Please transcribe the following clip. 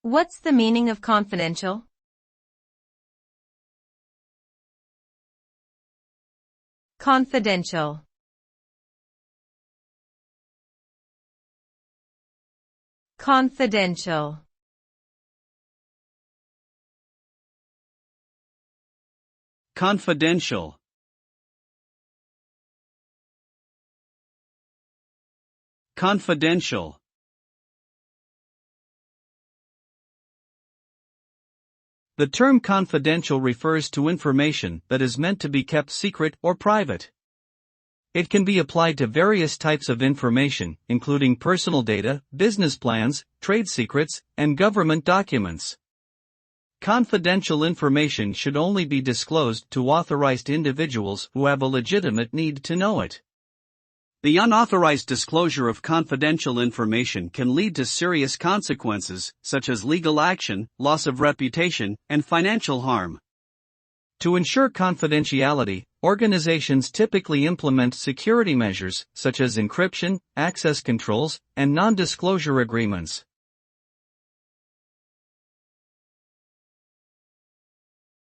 What's the meaning of confidential? Confidential. Confidential. Confidential. Confidential. The term confidential refers to information that is meant to be kept secret or private. It can be applied to various types of information, including personal data, business plans, trade secrets, and government documents. Confidential information should only be disclosed to authorized individuals who have a legitimate need to know it. The unauthorized disclosure of confidential information can lead to serious consequences, such as legal action, loss of reputation, and financial harm. To ensure confidentiality, organizations typically implement security measures, such as encryption, access controls, and non-disclosure agreements.